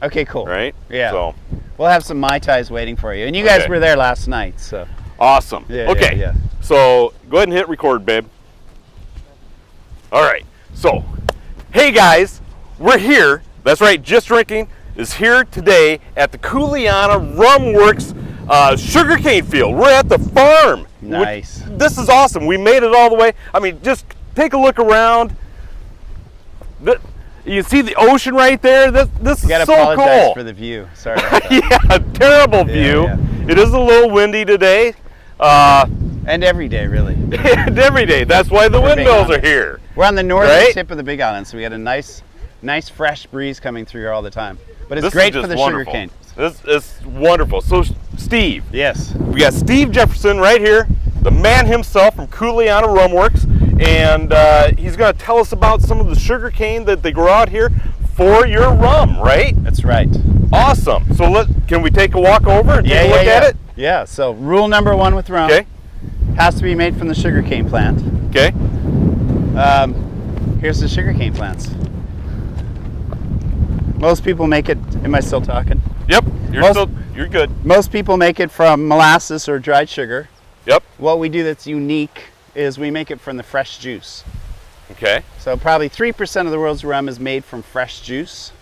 Okay, cool. Right? Yeah. So we'll have some Mai Tais waiting for you. And you guys were there last night, so. awesome. Yeah, okay. yeah. So go ahead and hit record, babe. All right. So, hey guys, we're here. That's right. Just Drinking is here today at the Kuleana Rum Works sugarcane field. We're at the farm. Nice. This is awesome. We made it all the way. I mean, just take a look around. You see the ocean right there? This is so cool. Apologize for the view. Sorry about that. Yeah, terrible view. Yeah. It is a little windy today. And every day, really. And every day. That's why the windmills are here. We're on the northern Right? tip of the Big Island, so we got a nice fresh breeze coming through here all the time. But it's This great is for the just wonderful. sugarcane. This is wonderful. So, Steve, Yes. we got Steve Jefferson right here, the man himself from Kuleana Rum Works, and he's going to tell us about some of the sugarcane that they grow out here for your rum, right? That's right. Awesome. So can we take a walk over and take a look at it? Yeah, so rule number one with rum, Okay. has to be made from the sugarcane plant. Okay. Here's the sugarcane plants. Most people make it, am I still talking? Yep. You're good. Most people make it from molasses or dried sugar. Yep. What we do that's unique is we make it from the fresh juice. Okay. So probably 3% of the world's rum is made from fresh juice.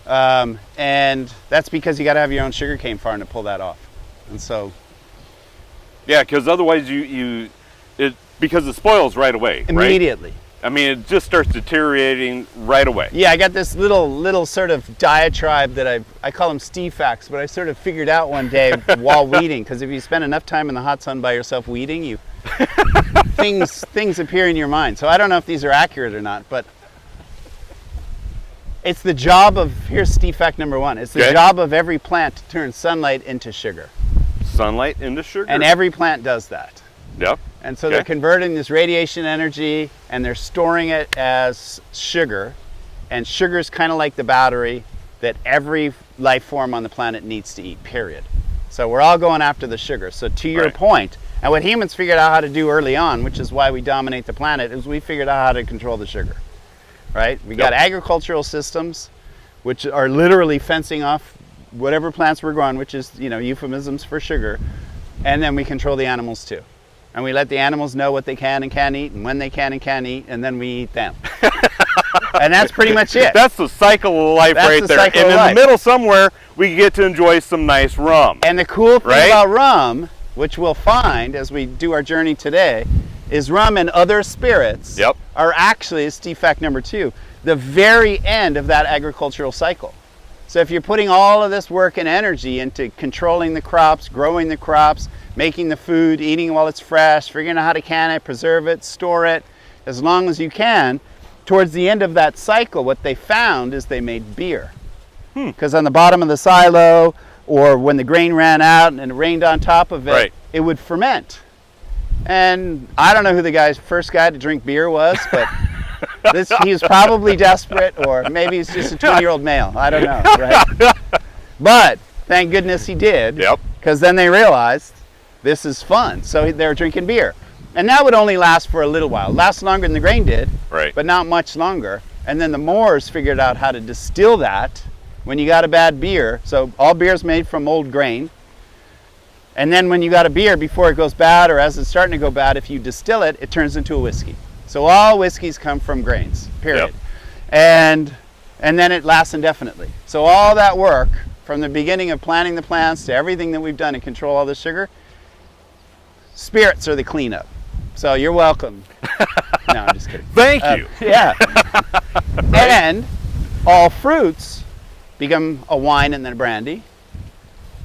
And that's because you got to have your own sugarcane farm to pull that off. And so Yeah, because otherwise because it spoils right away. immediately. Right? I mean, it just starts deteriorating right away. Yeah, I got this little sort of diatribe that I call them Steve facts, but I sort of figured out one day while weeding, because if you spend enough time in the hot sun by yourself weeding, things appear in your mind. So I don't know if these are accurate or not, but it's the job of, here's Steve fact number one, it's the job of every plant to turn sunlight into sugar. Sunlight into sugar? And every plant does that. Yep. And so they're converting this radiation energy and they're storing it as sugar. And sugar is kind of like the battery that every life form on the planet needs to eat, period. So we're all going after the sugar. So to your point, and what humans figured out how to do early on, which is why we dominate the planet, is we figured out how to control the sugar, right? We got agricultural systems, which are literally fencing off whatever plants we're growing, which is, euphemisms for sugar. And then we control the animals too. And we let the animals know what they can and can't eat and when they can and can't eat, and then we eat them. And that's pretty much it. That's the cycle of life right there. And in the middle somewhere, we get to enjoy some nice rum. And the cool thing about rum, which we'll find as we do our journey today, is rum and other spirits are actually, as Steve fact number two, the very end of that agricultural cycle. So if you're putting all of this work and energy into controlling the crops, growing the crops, making the food, eating while it's fresh, figuring out how to can it, preserve it, store it, as long as you can, towards the end of that cycle, what they found is they made beer. Because on the bottom of the silo, or when the grain ran out and it rained on top of it, it would ferment. And I don't know who the first guy to drink beer was, but he was probably desperate, or maybe he's just a 20-year-old male. I don't know, right? But thank goodness he did, because then they realized this is fun. So they were drinking beer. And that would only last for a little while. Last longer than the grain did, but not much longer. And then the Moors figured out how to distill that when you got a bad beer. So all beer is made from old grain. And then when you got a beer, before it goes bad, or as it's starting to go bad, if you distill it, it turns into a whiskey. So all whiskeys come from grains, period. And then it lasts indefinitely. So all that work, from the beginning of planting the plants to everything that we've done to control all the sugar, spirits are the cleanup. So you're welcome. No, I'm just kidding. Thank you. Yeah. And all fruits become a wine and then a brandy.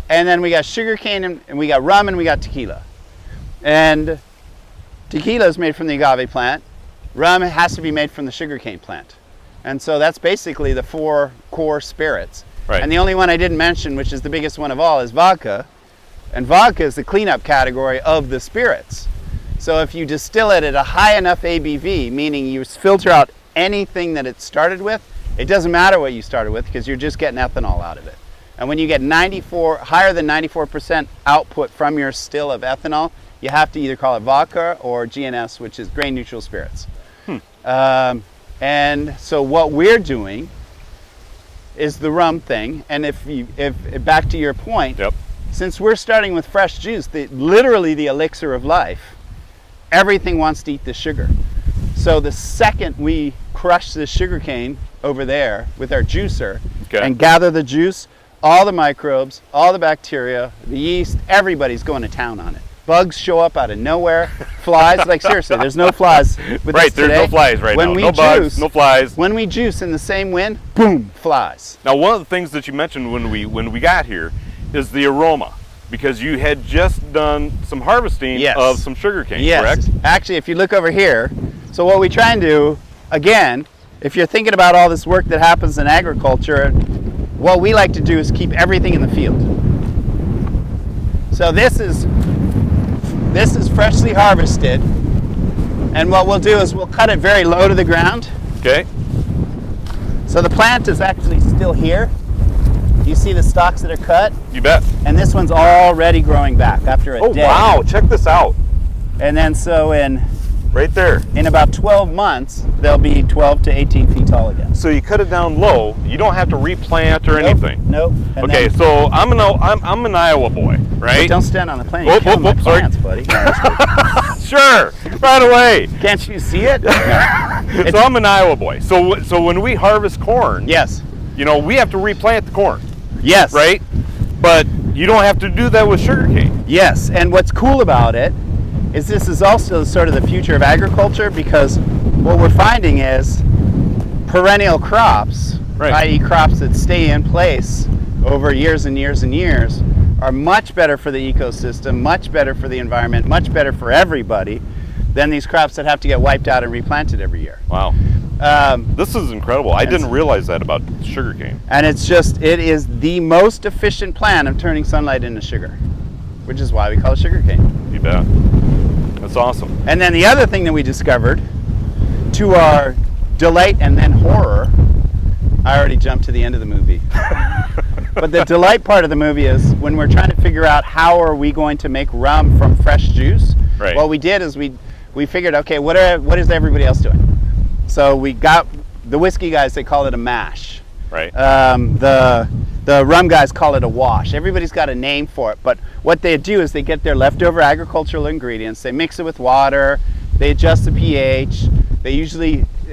And then we got sugarcane and we got rum and we got tequila. And tequila is made from the agave plant. Rum has to be made from the sugarcane plant. And so that's basically the four core spirits. And the only one I didn't mention, which is the biggest one of all, is vodka. And vodka is the cleanup category of the spirits. So if you distill it at a high enough ABV, meaning you filter out anything that it started with, it doesn't matter what you started with because you're just getting ethanol out of it. And when you get higher than 94% output from your still of ethanol, you have to either call it vodka or GNS, which is grain neutral spirits. And so what we're doing is the rum thing. And if back to your point, Yep. since we're starting with fresh juice, literally the elixir of life, everything wants to eat the sugar. So the second we crush the sugar cane over there with our juicer and gather the juice, all the microbes, all the bacteria, the yeast, everybody's going to town on it. Bugs show up out of nowhere. Flies, like seriously, there's no flies with us today. There's no flies now. No bugs, no flies. When we juice in the same wind, boom, flies. Now, one of the things that you mentioned when we got here is the aroma, because you had just done some harvesting of some sugarcane, correct? Actually, if you look over here, so what we try and do, again, if you're thinking about all this work that happens in agriculture, what we like to do is keep everything in the field. So this is freshly harvested, and what we'll do is we'll cut it very low to the ground. Okay. So the plant is actually still here. You see the stalks that are cut? You bet. And this one's already growing back after a day. Oh wow, check this out. And then so right there. In about 12 months, they'll be 12 to 18 feet tall again. So you cut it down low. You don't have to replant or anything. Nope. Okay, so I'm an Iowa boy, right? Don't stand on the plant. You're killing my plants, buddy. Sure, right away. Can't you see it? No. So I'm an Iowa boy. So when we harvest corn, yes, you know, we have to replant the corn. Yes. Right? But you don't have to do that with sugarcane. Yes, and what's cool about it is this is also sort of the future of agriculture, because what we're finding is perennial crops, i.e. crops that stay in place over years and years and years, are much better for the ecosystem, much better for the environment, much better for everybody than these crops that have to get wiped out and replanted every year. Wow. This is incredible. I didn't realize that about sugarcane. And it is the most efficient plan of turning sunlight into sugar, which is why we call it sugarcane. You bet. That's awesome. And then the other thing that we discovered, to our delight and then horror, I already jumped to the end of the movie. But the delight part of the movie is when we're trying to figure out how are we going to make rum from fresh juice. Right. What we did is we figured, okay, what is everybody else doing? So we got the whiskey guys, they call it a mash. Right. The rum guys call it a wash. Everybody's got a name for it, but what they do is they get their leftover agricultural ingredients, they mix it with water, they adjust the pH,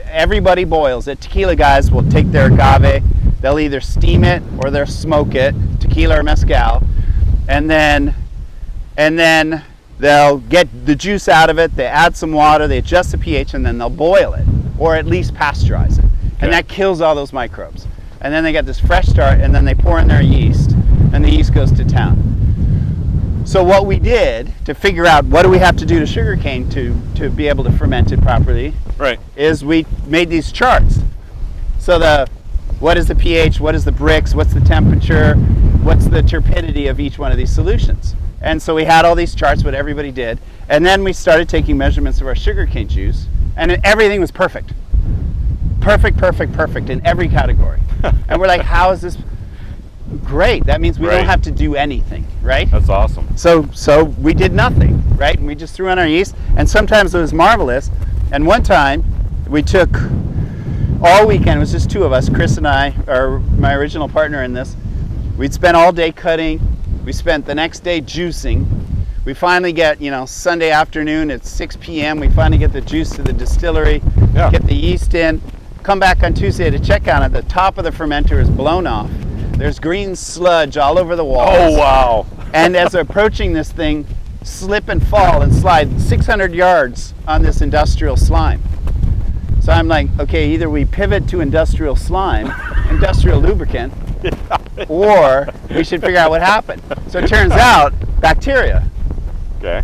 everybody boils it. Tequila guys will take their agave, they'll either steam it or they'll smoke it, tequila or mezcal, and then they'll get the juice out of it, they add some water, they adjust the pH, and then they'll boil it, or at least pasteurize it. And that kills all those microbes. And then they get this fresh start, and then they pour in their yeast, and the yeast goes to town. So what we did to figure out what do we have to do to sugarcane to be able to ferment it properly, is we made these charts. So what is the pH, what is the Brix, what's the temperature, what's the turbidity of each one of these solutions. And so we had all these charts, what everybody did, and then we started taking measurements of our sugarcane juice, and everything was perfect. Perfect in every category. And we're like, how is this great? That means we don't have to do anything, right? That's awesome. So we did nothing, right? And we just threw in our yeast, and sometimes it was marvelous. And one time we took all weekend, it was just two of us, Chris and I, or my original partner in this. We'd spent all day cutting, we spent the next day juicing. We finally get, Sunday afternoon at 6 p.m., we finally get the juice to the distillery, get the yeast in, come back on Tuesday to check on it. The top of the fermenter is blown off. There's green sludge all over the walls. Oh, wow. And as we're approaching this thing, slip and fall and slide 600 yards on this industrial slime. So I'm like, okay, either we pivot to industrial slime, industrial lubricant, or we should figure out what happened. So it turns out, bacteria. Okay.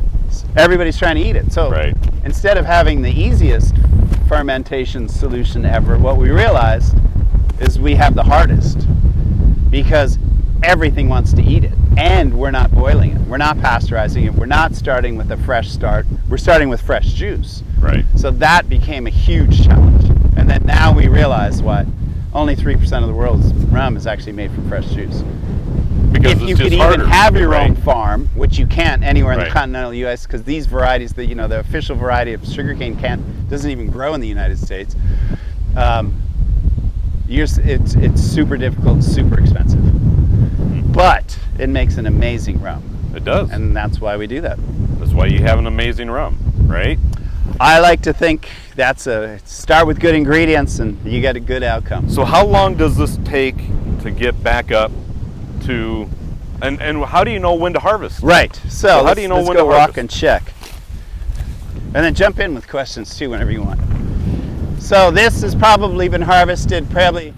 Everybody's trying to eat it. So instead of having the easiest fermentation solution ever, what we realized is we have the hardest, because everything wants to eat it, and we're not boiling it, we're not pasteurizing it, we're not starting with a fresh start, we're starting with fresh juice. Right. So that became a huge challenge. And then now we realize what only 3% of the world's rum is actually made from fresh juice. Because if you could even have your own farm, which you can't anywhere in the continental U.S., because these varieties, the official variety of sugarcane doesn't even grow in the United States. It's super difficult, super expensive, but it makes an amazing rum. It does. And that's why we do that. That's why you have an amazing rum, right? I like to think start with good ingredients and you get a good outcome. So how long does this take to get back up to, and how do you know when to harvest? Right. So how do you know let's when go to walk harvest? and check. And then jump in with questions too whenever you want. So this has probably been harvested probably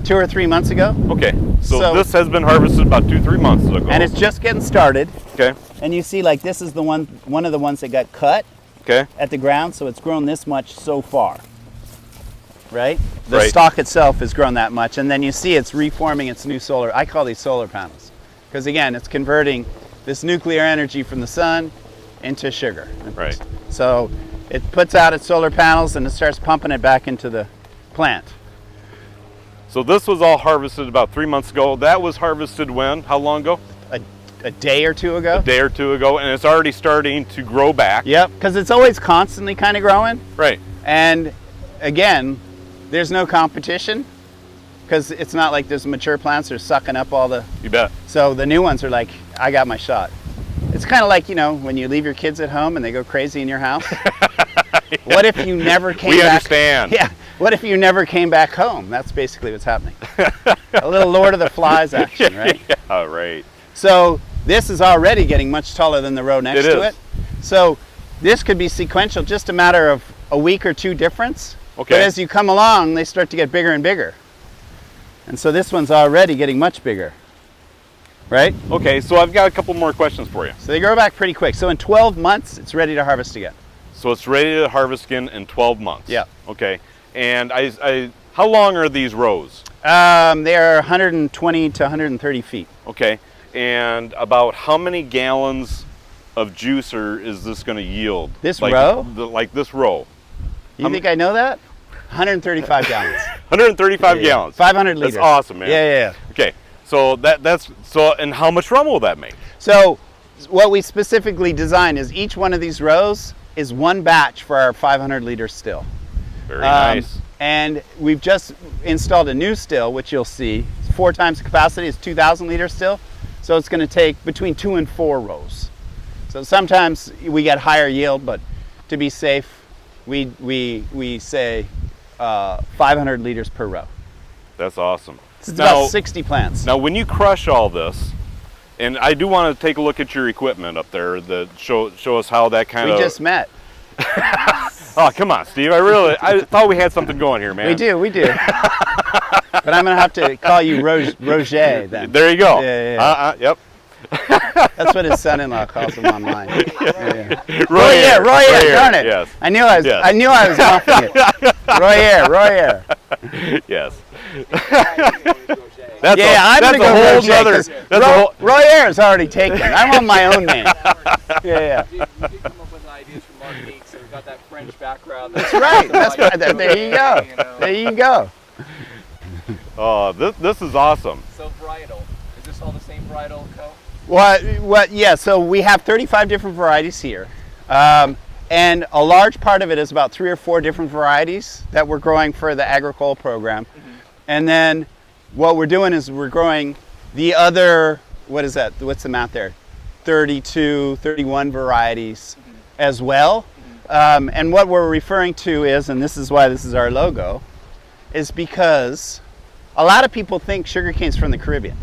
2 or 3 months ago. Okay. So this has been harvested about 2-3 months ago. And it's just getting started. Okay. And you see, like, this is the one of the ones that got cut. Okay. At the ground, so it's grown this much so far, right? The Right. stalk itself has grown that much, and then you see it's reforming its new solar. I call these solar panels, because again, it's converting this nuclear energy from the sun into sugar. Right. So it puts out its solar panels and it starts pumping it back into the plant. So this was all harvested about 3 months ago. That was harvested when? How long ago? A day or two ago. A day or two ago, and it's already starting to grow back. Yep, because it's always constantly kind of growing. Right. And again, there's no competition, because it's not like there's mature plants that are sucking up all the... You bet. So the new ones are like, I got my shot. It's kind of like, you know, when you leave your kids at home and they go crazy in your house. Yeah. What if you never came back? We understand. Yeah. What if you never came back home? That's basically what's happening. A little Lord of the Flies action, right? Yeah, right. So this is already getting much taller than the row next to it. So this could be sequential, just a matter of a week or two difference. Okay. But as you come along, they start to get bigger and bigger. And so this one's already getting much bigger, right? Okay, so I've got a couple more questions for you. So they grow back pretty quick. So in 12 months, it's ready to harvest again. So it's ready to harvest again in 12 months. Yeah. Okay. And how long are these rows? They are 120 to 130 feet. Okay. And about how many gallons of juicer is this going to yield? This row? Like this row. You think I know that? 135 gallons. 135 gallons. 500 liters. That's awesome, man. Yeah. Okay. So and how much rum will that make? So what we specifically designed is each one of these rows is one batch for our 500 liter still. Very nice. And we've just installed a new still, which you'll see. 4 times the capacity. It's 2,000 liter still. So it's going to take between 2 and 4 rows. So sometimes we get higher yield, but to be safe, we say 500 liters per row. That's awesome. It's about 60 plants. Now, when you crush all this, and I do want to take a look at your equipment up there that show us how that kind of... We just met. Oh, come on, Steve. I thought we had something going here, man. We do. But I'm going to have to call you Roger then. There you go. Yeah. Yep. That's what his son-in-law calls him online. Yeah. Royer, darn it. Yes. I knew I was muffing it. Royer. Yes. I'm going to go Roger. Royer's already taken. I want my own name. Yeah. You did come up with ideas for marketing, so we've got that French background. That's right. There you go. Oh, this is awesome. So varietal. Is this all the same varietal co? Yeah, so we have 35 different varieties here. And a large part of it is about 3 or 4 different varieties that we're growing for the agricole program. Mm-hmm. And then what we're doing is we're growing the other, what is that? What's the math there? 32, 31 varieties as well. And what we're referring to is, and this is why this is our logo, is because a lot of people think sugarcane's from the Caribbean.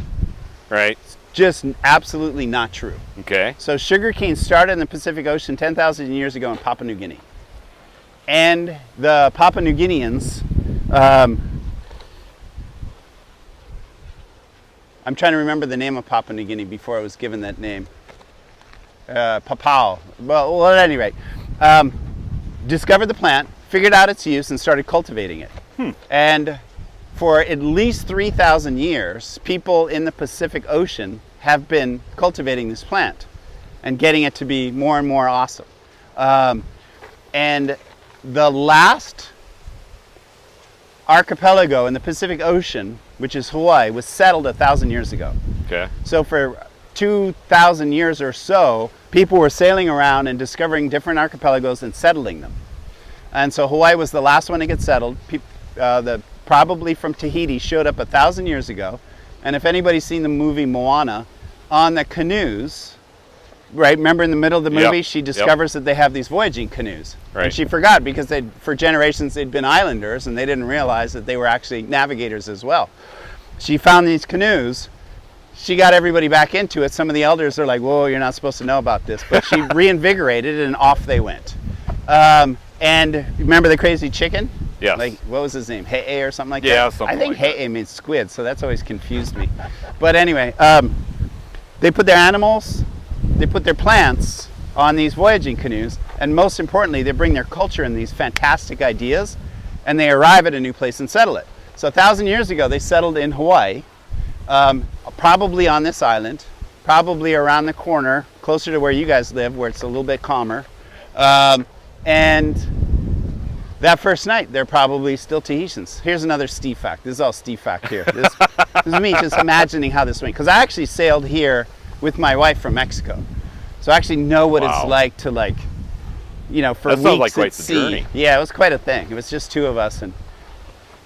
Right. It's just absolutely not true. Okay. So sugarcane started in the Pacific Ocean 10,000 years ago in Papua New Guinea. And the Papua New Guineans, I'm trying to remember the name of Papua New Guinea before I was given that name. Papau. Well, at any rate, discovered the plant, figured out its use, and started cultivating it. And for at least 3,000 years, people in the Pacific Ocean have been cultivating this plant and getting it to be more and more awesome. And the last archipelago in the Pacific Ocean, which is Hawaii, was settled 1,000 years ago. Okay. So for 2,000 years or so, people were sailing around and discovering different archipelagos and settling them. And so Hawaii was the last one to get settled. The probably from Tahiti, showed up 1,000 years ago. And if anybody's seen the movie Moana, on the canoes, right? Remember in the middle of the movie, she discovers that they have these voyaging canoes. Right. And she forgot because for generations they'd been islanders and they didn't realize that they were actually navigators as well. She found these canoes. She got everybody back into it. Some of the elders are like, whoa, you're not supposed to know about this. But she reinvigorated it and off they went. And remember the crazy chicken? Yes. Like, what was his name? He'e or something like that? Yeah, something I think like He'e means squid, so that's always confused me. But anyway, they put their animals, they put their plants on these voyaging canoes, and most importantly, they bring their culture and these fantastic ideas, and they arrive at a new place and settle it. So 1,000 years ago, they settled in Hawaii, probably on this island, probably around the corner, closer to where you guys live, where it's a little bit calmer. And that first night, they're probably still Tahitians. Here's another Steve fact. This is all Steve fact here. This is me just imagining how this went. Because I actually sailed here with my wife from Mexico. So I actually know what it's like to, like, you know, for that sounds like weeks quite at the sea. journey. Yeah, it was quite a thing. It was just two of us. And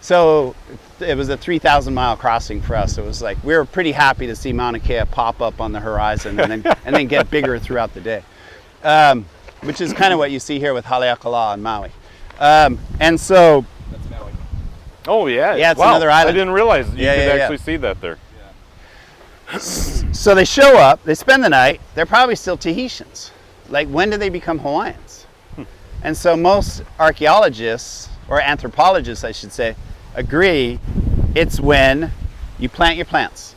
so it was a 3,000-mile crossing for us. It was like, we were pretty happy to see Mauna Kea pop up on the horizon and then get bigger throughout the day. Which is kind of what you see here with Haleakala on Maui. And so, That's Maui. Oh yeah. Yeah, it's wow. another island. I didn't realize you could Yeah. actually see that there. so they show up, they spend the night, they're probably still Tahitians. Like, when do they become Hawaiians? And so most archaeologists, or anthropologists I should say, agree it's when you plant your plants.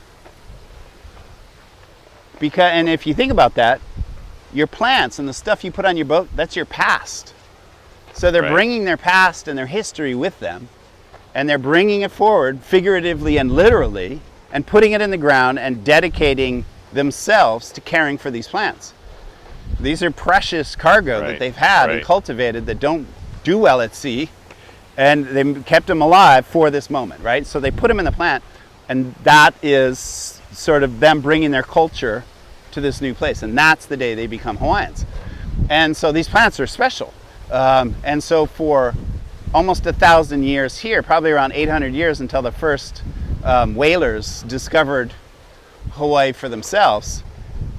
And if you think about that, your plants and the stuff you put on your boat, that's your past. So they're bringing their past and their history with them, and they're bringing it forward figuratively and literally, and putting it in the ground and dedicating themselves to caring for these plants. These are precious cargo that they've had and cultivated that don't do well at sea, and they kept them alive for this moment, right? So they put them in the plant, and that is sort of them bringing their culture to this new place, and that's the day they become Hawaiians. And so these plants are special. And so for almost 1,000 years here, probably around 800 years until the first whalers discovered Hawaii for themselves,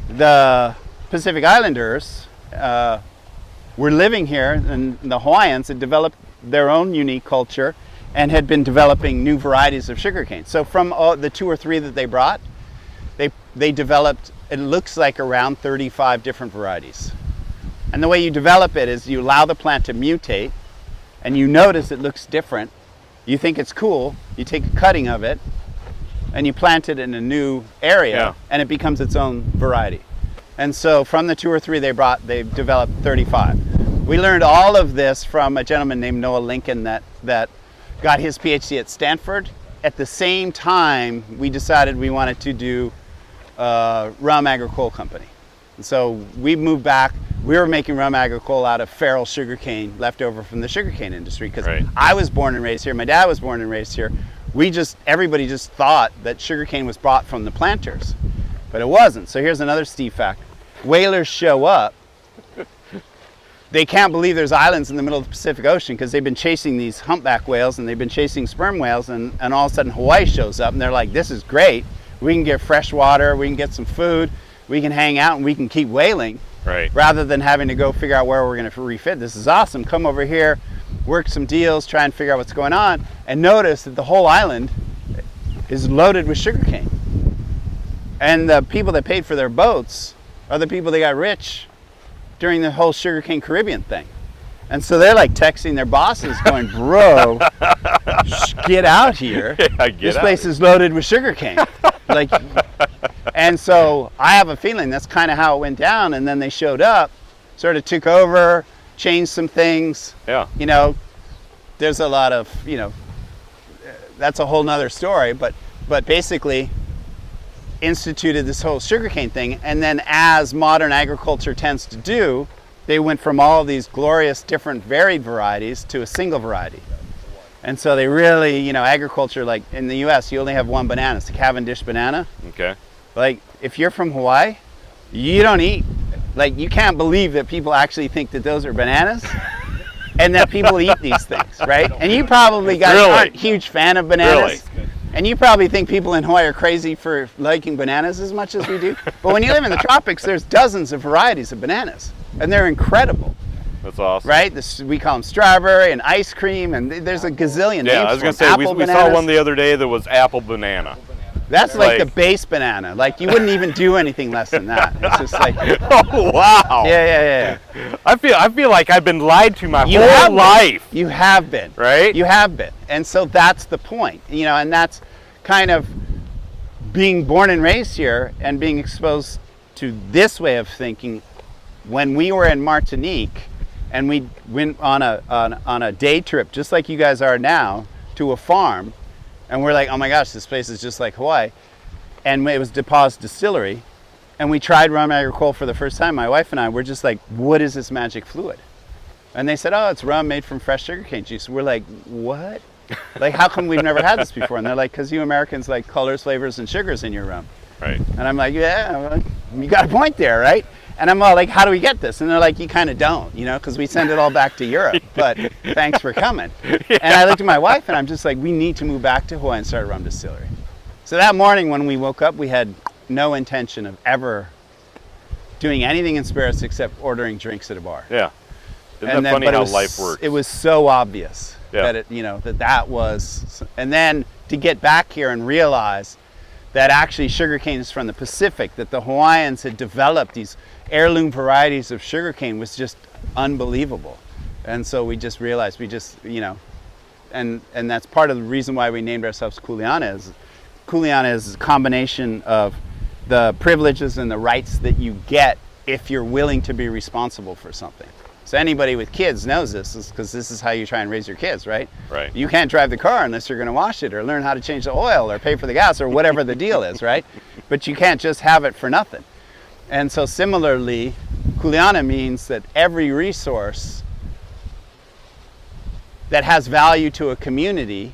the Pacific Islanders were living here, and the Hawaiians had developed their own unique culture and had been developing new varieties of sugarcane. So from the 2 or 3 that they brought, they developed, it looks like, around 35 different varieties. And the way you develop it is you allow the plant to mutate, and you notice it looks different. You think it's cool, you take a cutting of it, and you plant it in a new area, and it becomes its own variety. And so from the 2 or 3 they brought, they developed 35. We learned all of this from a gentleman named Noah Lincoln that got his PhD at Stanford. At the same time, we decided we wanted to do rum agricole company. And so we moved back. We were making rum agricole out of feral sugarcane left over from the sugarcane industry, because I was born and raised here. My dad was born and raised here. Everybody just thought that sugarcane was brought from the planters, but it wasn't. So here's another Steve fact. Whalers show up. They can't believe there's islands in the middle of the Pacific Ocean, because they've been chasing these humpback whales and they've been chasing sperm whales, and all of a sudden Hawaii shows up and they're like, this is great. We can get fresh water, we can get some food, we can hang out, and we can keep whaling. Rather than having to go figure out where we're going to refit. This is awesome. Come over here, work some deals, try and figure out what's going on, and notice that the whole island is loaded with sugarcane. And the people that paid for their boats are the people that got rich during the whole sugarcane Caribbean thing. And so they're like texting their bosses going, bro, get out here. This place is loaded with sugarcane. Like, and so I have a feeling that's kind of how it went down. And then they showed up, sort of took over, changed some things. You know, there's a lot of, you know, that's a whole nother story, but basically instituted this whole sugarcane thing. And then, as modern agriculture tends to do, they went from all of these glorious different varied varieties to a single variety. And so they really, you know, agriculture, like in the US, you only have one banana. It's the Cavendish banana. Like, if you're from Hawaii, you don't eat. Like, you can't believe that people actually think that those are bananas. and that people eat these things, right? And you probably guys aren't a huge fan of bananas. Really? And you probably think people in Hawaii are crazy for liking bananas as much as we do. But when you live in the tropics, there's dozens of varieties of bananas, and they're incredible. That's awesome. Right? We call them strawberry and ice cream, and there's a gazillion names. Yeah, I was going to say, we saw one the other day that was apple banana. That's like the base banana. Like, you wouldn't even do anything less than that. It's just like, oh, wow. Yeah. I feel like I've been lied to my whole life. You have been. Right? You have been. And so that's the point. You know, and that's kind of being born and raised here and being exposed to this way of thinking. When we were in Martinique and we went on a day trip, just like you guys are now, to a farm, and we're like, oh my gosh, this place is just like Hawaii. And it was DePauw's Distillery. And we tried rum agricole for the first time. My wife and I were just like, what is this magic fluid? And they said, oh, it's rum made from fresh sugarcane juice. We're like, what? Like, how come we've never had this before? And they're like, because you Americans like colors, flavors, and sugars in your rum. Right. And I'm like, yeah, you got a point there, right? And I'm all like, how do we get this? And they're like, you kind of don't, you know, because we send it all back to Europe. But thanks for coming. Yeah. And I looked at my wife and I'm just like, we need to move back to Hawaii and start a rum distillery. So that morning when we woke up, we had no intention of ever doing anything in spirits except ordering drinks at a bar. Yeah. Isn't that funny how life works? It was so obvious that it, you know, that was, and then to get back here and realize that actually sugarcane is from the Pacific, that the Hawaiians had developed these heirloom varieties of sugarcane was just unbelievable. And so we just realized, you know, and that's part of the reason why we named ourselves Kuleana. Kuleana is a combination of the privileges and the rights that you get if you're willing to be responsible for something. So anybody with kids knows this, because this is how you try and raise your kids, right? Right. You can't drive the car unless you're going to wash it or learn how to change the oil or pay for the gas or whatever the deal is, right? But you can't just have it for nothing. And so similarly, Kuleana means that every resource that has value to a community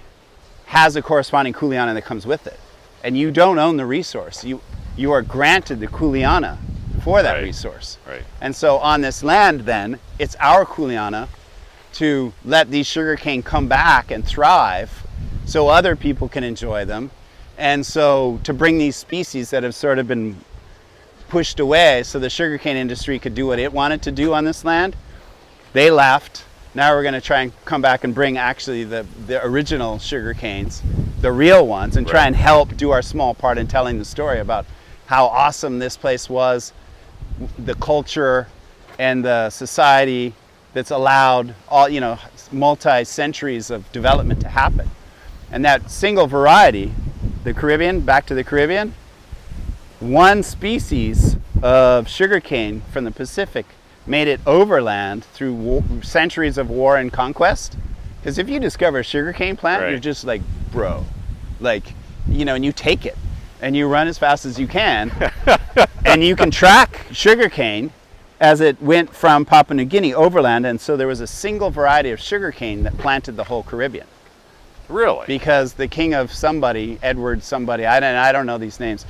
has a corresponding Kuleana that comes with it. And you don't own the resource. You are granted the Kuleana for that resource. Right. And so on this land then, it's our Kuleana to let these sugarcane come back and thrive so other people can enjoy them. And so to bring these species that have sort of been pushed away so the sugarcane industry could do what it wanted to do on this land, they left. Now we're going to try and come back and bring actually the original sugarcanes, the real ones, and try and help do our small part in telling the story about how awesome this place was, the culture and the society that's allowed all, you know, multi-centuries of development to happen. And that single variety, the Caribbean, back to the Caribbean, one species of sugarcane from the Pacific made it overland through centuries of war and conquest. Because if you discover a sugarcane plant, you're just like, bro, like, you know, and you take it and you run as fast as you can and you can track sugarcane as it went from Papua New Guinea overland. And so there was a single variety of sugarcane that planted the whole Caribbean. Really? Because the king of somebody, Edward somebody, I don't know these names,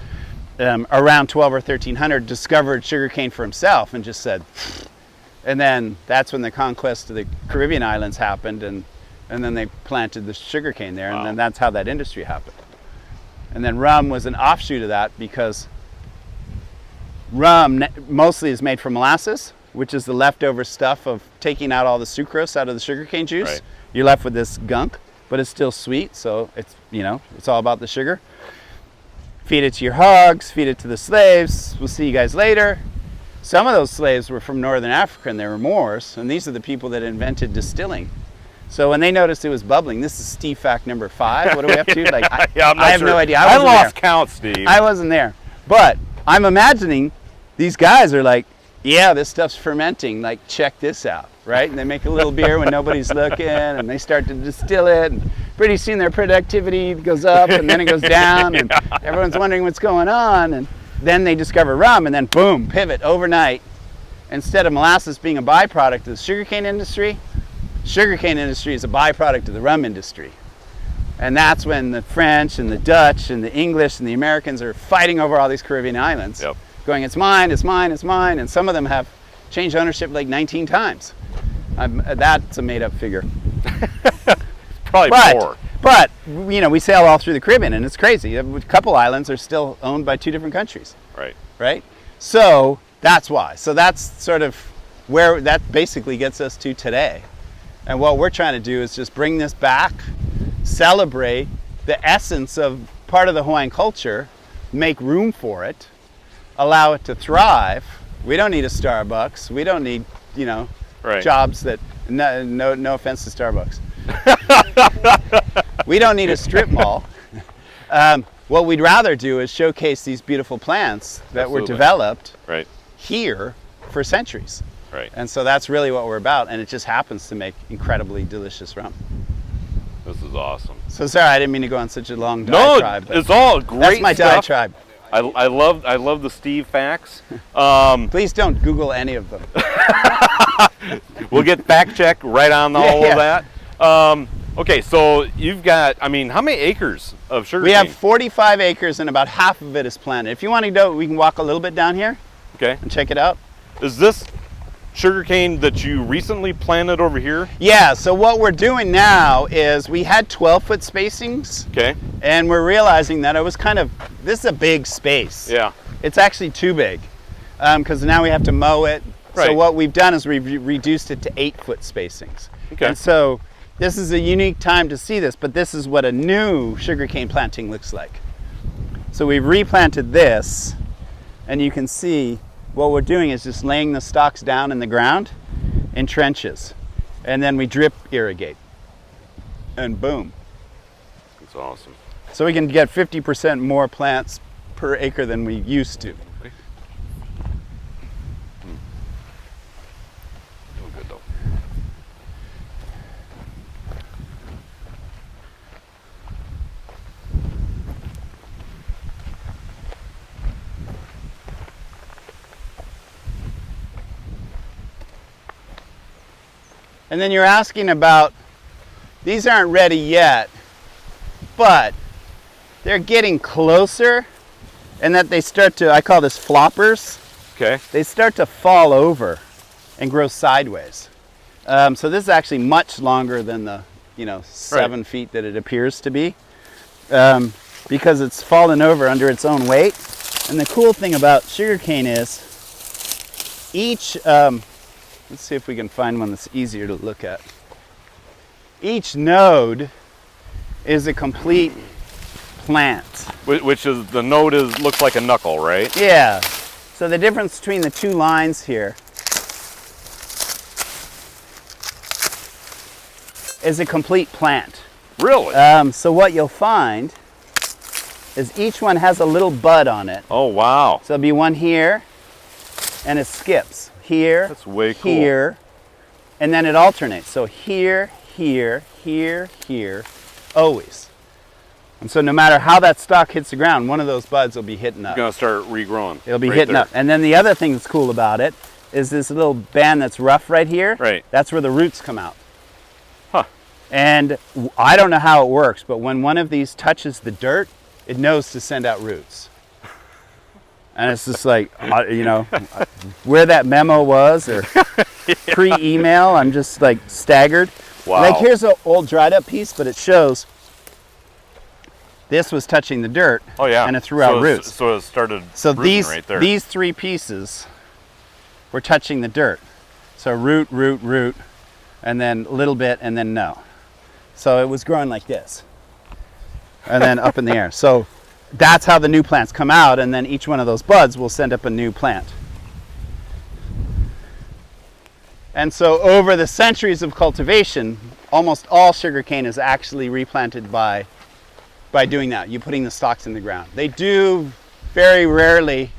around 12 or 1300 discovered sugarcane for himself and just said, and then that's when the conquest of the Caribbean islands happened, and then they planted the sugarcane there, and then that's how that industry happened. And then rum was an offshoot of that, because rum mostly is made from molasses, which is the leftover stuff of taking out all the sucrose out of the sugarcane juice. Right. You're left with this gunk, but it's still sweet, so it's, you know, it's all about the sugar. Feed it to your hogs, feed it to the slaves. We'll see you guys later. Some of those slaves were from Northern Africa, and they were Moors, and these are the people that invented distilling. So when they noticed it was bubbling, this is Steve fact number 5. What are we up to? Like, I have no idea. I lost count, Steve. I wasn't there. But I'm imagining these guys are like, yeah, this stuff's fermenting. Like, check this out, right? And they make a little beer when nobody's looking, and they start to distill it. And pretty soon their productivity goes up, and then it goes down, and everyone's wondering what's going on. And then they discover rum, and then boom, pivot overnight. Instead of molasses being a byproduct of the sugarcane industry is a byproduct of the rum industry. And that's when the French and the Dutch and the English and the Americans are fighting over all these Caribbean islands. Going, it's mine, it's mine, it's mine. And some of them have changed ownership like 19 times. That's a made-up figure. Probably more. But you know, we sail all through the Caribbean, and it's crazy. A couple islands are still owned by 2 different countries. Right. Right. So that's why. So that's sort of where that basically gets us to today. And what we're trying to do is just bring this back, celebrate the essence of part of the Hawaiian culture, make room for it, allow it to thrive. We don't need a Starbucks. We don't need, you know, jobs that, no offense to Starbucks. We don't need a strip mall. What we'd rather do is showcase these beautiful plants that were developed here for centuries. Right. And so that's really what we're about, and it just happens to make incredibly delicious rum. This is awesome. So sorry, I didn't mean to go on such a long diatribe. No, it's all great That's my stuff. diatribe. I love the Steve facts. Please don't Google any of them. We'll get fact check right on all of that. Okay, so you've got, I mean, how many acres of sugar We cane? have 45 acres, and about half of it is planted. If you want to go, we can walk a little bit down here. Okay. And check it out. Is this sugarcane that you recently planted over here? Yeah, so what we're doing now is we had 12-foot spacings. Okay. And we're realizing that it was this is a big space. Yeah. It's actually too big because now we have to mow it. Right. So what we've done is we've reduced it to 8-foot spacings. Okay. And so this is a unique time to see this, but this is what a new sugarcane planting looks like. So we've replanted this, and you can see what we're doing is just laying the stalks down in the ground in trenches, and then we drip irrigate, and boom. That's awesome. So we can get 50% more plants per acre than we used to. Doing good though. And then you're asking about, these aren't ready yet, but they're getting closer, and that they start to, I call this floppers. Okay. They start to fall over and grow sideways. So this is actually much longer than the 7 feet that it appears to be, because it's fallen over under its own weight. And the cool thing about sugarcane is each, let's see if we can find one that's easier to look at. Each node is a complete plant. Which is, the node looks like a knuckle, right? Yeah. So the difference between the 2 lines here is a complete plant. Really? So what you'll find is each one has a little bud on it. Oh, wow. So there'll be one here, and it skips. Here, that's way cool. Here, and then it alternates. So here, here, here, here, always. And so no matter how that stalk hits the ground, one of those buds will be hitting up. It's gonna start regrowing. It'll be hitting up. And then the other thing that's cool about it is this little band that's rough right here. Right. That's where the roots come out. Huh. And I don't know how it works, but when one of these touches the dirt, it knows to send out roots. And it's just like, where that memo was, or pre-email, I'm just like staggered. Wow. Like here's an old dried up piece, but it shows this was touching the dirt. Oh yeah. And it threw out roots. So it started rooting right there. These 3 pieces were touching the dirt. So root, root, root, and then a little bit, and then no. So it was growing like this. And then up in the air. So that's how the new plants come out, and then each one of those buds will send up a new plant. And so over the centuries of cultivation, almost all sugarcane is actually replanted by doing that. You putting the stalks in the ground. They do very rarely,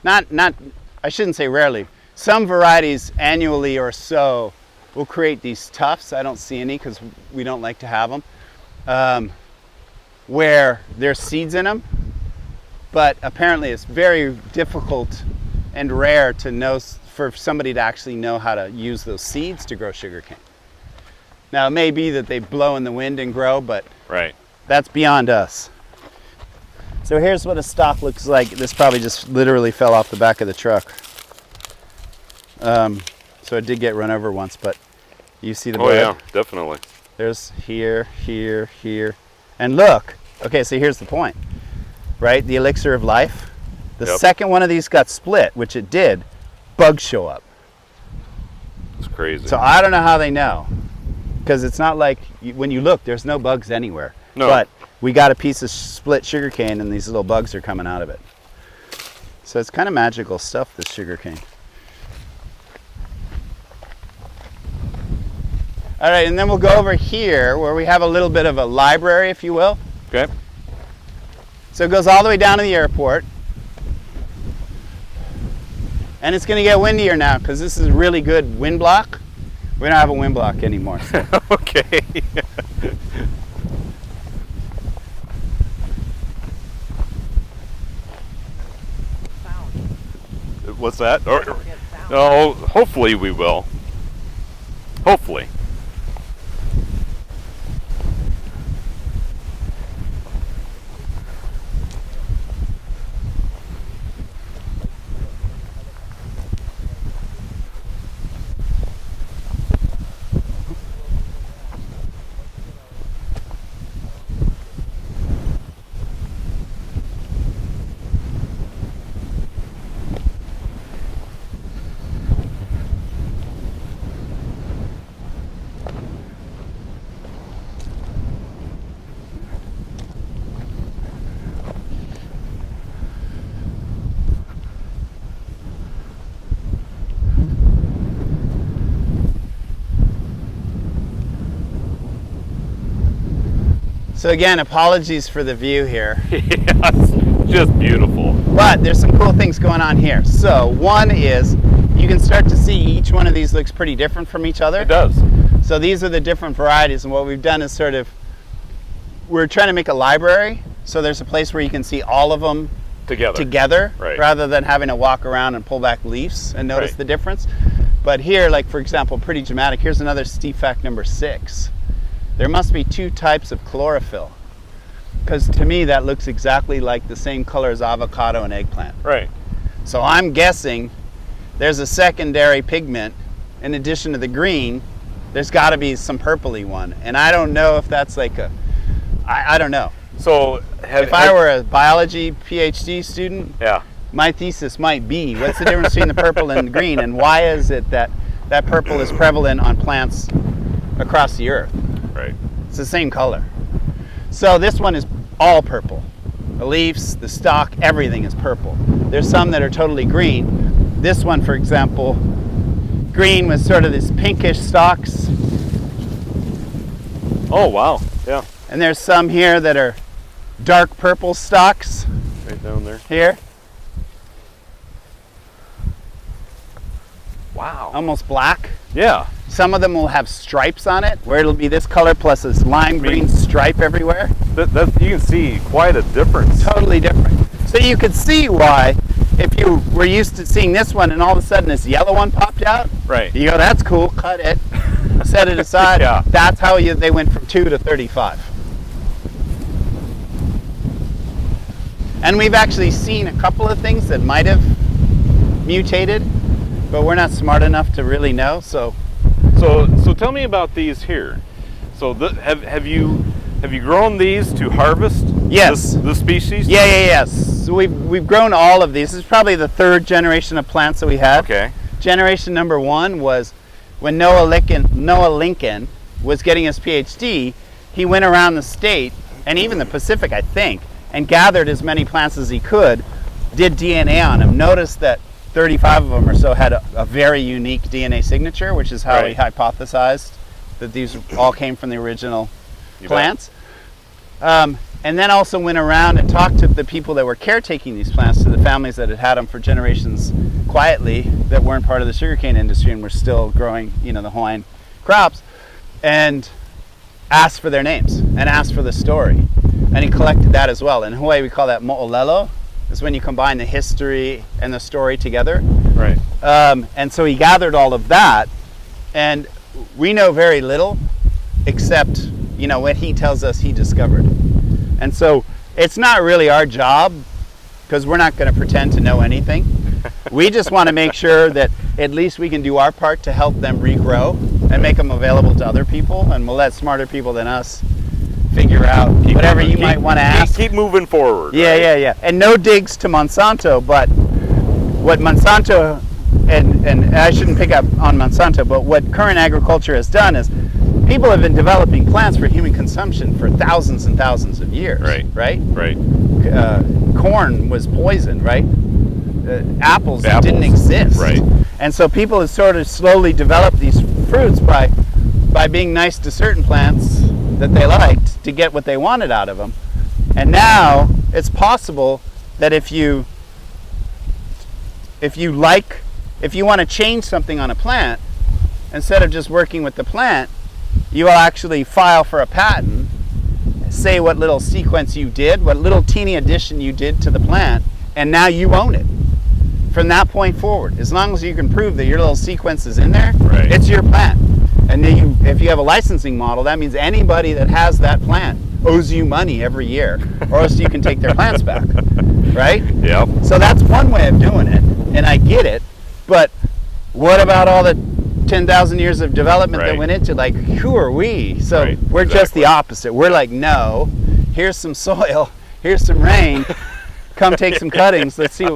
I shouldn't say rarely, some varieties annually or so will create these tufts. I don't see any because we don't like to have them. Where there's seeds in them, but apparently it's very difficult and rare to know, for somebody to actually know how to use those seeds to grow sugarcane. Now it may be that they blow in the wind and grow, but that's beyond us. So here's what a stalk looks like. This probably just literally fell off the back of the truck. So it did get run over once, but You see the Oh bud? yeah, definitely. There's here, here, here. And look, okay, so here's the point, right? The elixir of life. The second one of these got split, which it did, bugs show up. It's crazy. So I don't know how they know, because it's not like when you look, there's no bugs anywhere. No. But we got a piece of split sugarcane and these little bugs are coming out of it. So it's kind of magical stuff, this sugarcane. All right, and then we'll go over here where we have a little bit of a library, if you will. Okay. So it goes all the way down to the airport. And it's going to get windier now because this is a really good wind block. We don't have a wind block anymore. So. Okay. What's that? No, hopefully we will. Hopefully. So again, apologies for the view here. Yeah, it's just beautiful. But there's some cool things going on here. So one is you can start to see each one of these looks pretty different from each other. It does. So these are the different varieties, and what we've done is sort of, we're trying to make a library, so there's a place where you can see all of them together Right. rather than having to walk around and pull back leaves and notice Right. the difference. But here, like for example, pretty dramatic, here's another Steve fact number 6. There must be 2 types of chlorophyll, because to me that looks exactly like the same color as avocado and eggplant. Right. So I'm guessing there's a secondary pigment in addition to the green. There's got to be some purpley one, and I don't know if that's like a, I don't know. So If I were a biology PhD student, yeah, my thesis might be, what's the difference between the purple and the green, and why is it that that purple is prevalent on plants across the earth? right. It's the same color. So this one is all purple. The leaves, the stalk, everything is purple. There's some that are totally green. This one, for example, green with sort of this pinkish stalks. Oh wow. Yeah. And there's some here that are dark purple stalks Right down there. here, Wow. almost black. Yeah. Some of them will have stripes on it, where it'll be this color plus this lime green stripe everywhere. That you can see quite a difference. Totally different. So you could see why, if you were used to seeing this one and all of a sudden this yellow one popped out, Right. you go, that's cool, cut it, set it aside. Yeah. That's how they went from 2 to 35. And we've actually seen a couple of things that might have mutated, but we're not smart enough to really know. So So tell me about these here. So have you grown these to harvest? Yes. This species? yes. So we've grown all of these. This is probably the 3rd generation of plants that we had. Okay. Generation number 1 was when Noah Lincoln was getting his PhD. He went around the state and even the Pacific, I think, and gathered as many plants as he could, did DNA on them. Noticed that 35 of them or so had a very unique DNA signature, which is how he hypothesized that these all came from the original plants. And then also went around and talked to the people that were caretaking these plants, to the families that had had them for generations quietly, that weren't part of the sugarcane industry and were still growing, the Hawaiian crops, and asked for their names and asked for the story. And he collected that as well. In Hawaii, we call that mo'olelo. Is when you combine the history and the story together. Right. And so he gathered all of that, and we know very little except, what he tells us he discovered. And so it's not really our job, because we're not going to pretend to know anything. We just want to make sure that at least we can do our part to help them regrow and make them available to other people, and we'll let smarter people than us figure out whatever you might want to ask. Keep moving forward. Yeah, right? yeah. And no digs to Monsanto, but what Monsanto, and I shouldn't pick up on Monsanto, but what current agriculture has done is people have been developing plants for human consumption for thousands and thousands of years. Right? Corn was poison, right? Apples didn't exist. Right. And so people have sort of slowly developed these fruits by being nice to certain plants that they liked to get what they wanted out of them. And now it's possible that if you want to change something on a plant, instead of just working with the plant, you will actually file for a patent, say what little sequence you did, what little teeny addition you did to the plant, and now you own it. From that point forward, as long as you can prove that your little sequence is in there, it's your plant. And then if you have a licensing model, that means anybody that has that plant owes you money every year, or else you can take their plants back, right? Yep. So that's one way of doing it, and I get it, but what about all the 10,000 years of development that went into, like, who are we? So we're just the opposite. We're like, no, here's some soil, here's some rain, come take some cuttings, let's see,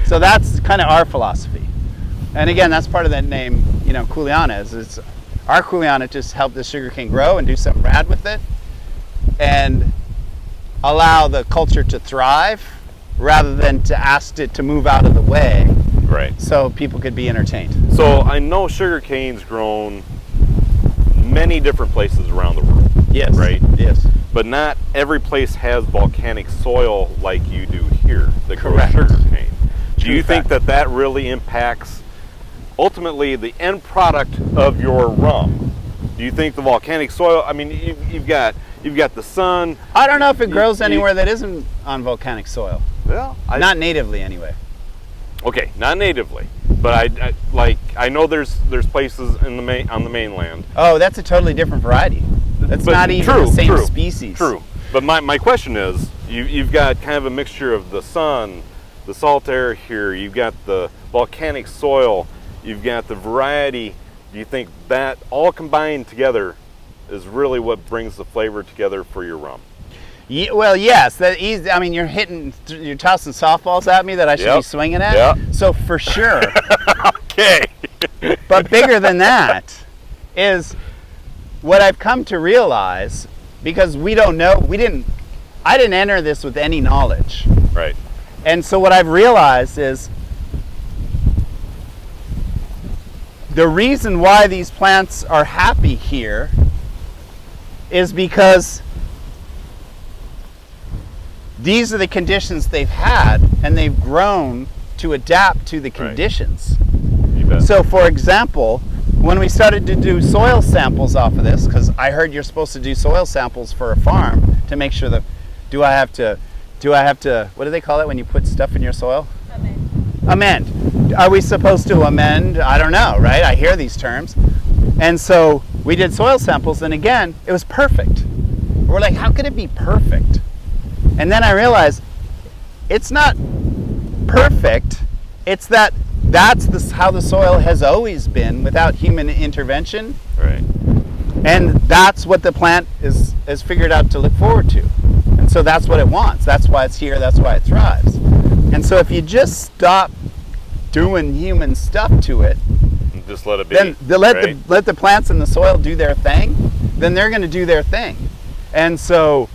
So that's kind of our philosophy. And again, that's part of that name, Kuleana, is our Kuleana just help the sugarcane grow and do something rad with it and allow the culture to thrive rather than to ask it to move out of the way. Right. So people could be entertained. So I know sugarcane's grown many different places around the world. Yes. Right? Yes. But not every place has volcanic soil like you do here that grows Correct. sugarcane. Do True you think fact. that really impacts ultimately the end product of your rum? Do you think the volcanic soil, I mean, you've got the sun. I don't know if it grows anywhere that isn't on volcanic soil. Well, Not natively anyway. Okay, not natively, but I know there's places on the mainland. Oh, that's a totally different variety. That's But not even the same true, species. True. But my question is, you've got kind of a mixture of the sun, the salt air here, you've got the volcanic soil, you've got the variety. Do you think that all combined together is really what brings the flavor together for your rum? Yeah, well, yes. I mean, you're tossing softballs at me that I should be swinging at. Yep. So for sure. Okay. But bigger than that is what I've come to realize, because we don't know, I didn't enter this with any knowledge. Right. And so what I've realized is the reason why these plants are happy here is because these are the conditions they've had, and they've grown to adapt to the conditions. You bet. So for example, when we started to do soil samples off of this, because I heard you're supposed to do soil samples for a farm to make sure that, do I have to, what do they call it when you put stuff in your soil? Amend. Are we supposed to amend? I don't know, right? I hear these terms. And so we did soil samples, and again, it was perfect. We're like, how could it be perfect? And then I realized it's not perfect. It's that's how the soil has always been without human intervention. Right. And that's what the plant is figured out to look forward to. And so that's what it wants. That's why it's here. That's why it thrives. And so if you just stop doing human stuff to it, just let it be. Then let the plants in the soil do their thing. Then they're going to do their thing. And so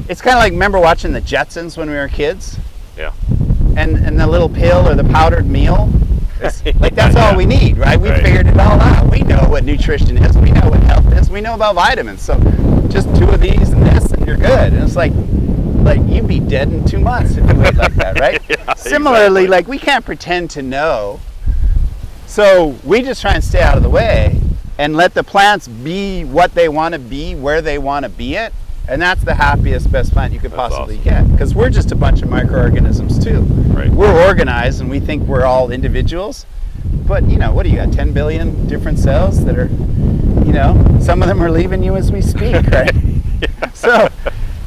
it's kind of like, remember watching the Jetsons when we were kids? Yeah. And the little pill or the powdered meal? It's, like, that's all we need, right? We figured it all out. We know what nutrition is. We know what health is. We know about vitamins. So just 2 of these and this, and you're good. And it's like you'd be dead in 2 months if you ate like that, right? Yeah, Similarly, exactly. like, we can't pretend to know. So we just try and stay out of the way and let the plants be what they want to be, where they want to be it. And that's the happiest, best plant you could possibly get. Because we're just a bunch of microorganisms too. Right. We're organized and we think we're all individuals. But, what do you got? 10 billion different cells that are, some of them are leaving you as we speak, right? Yeah. So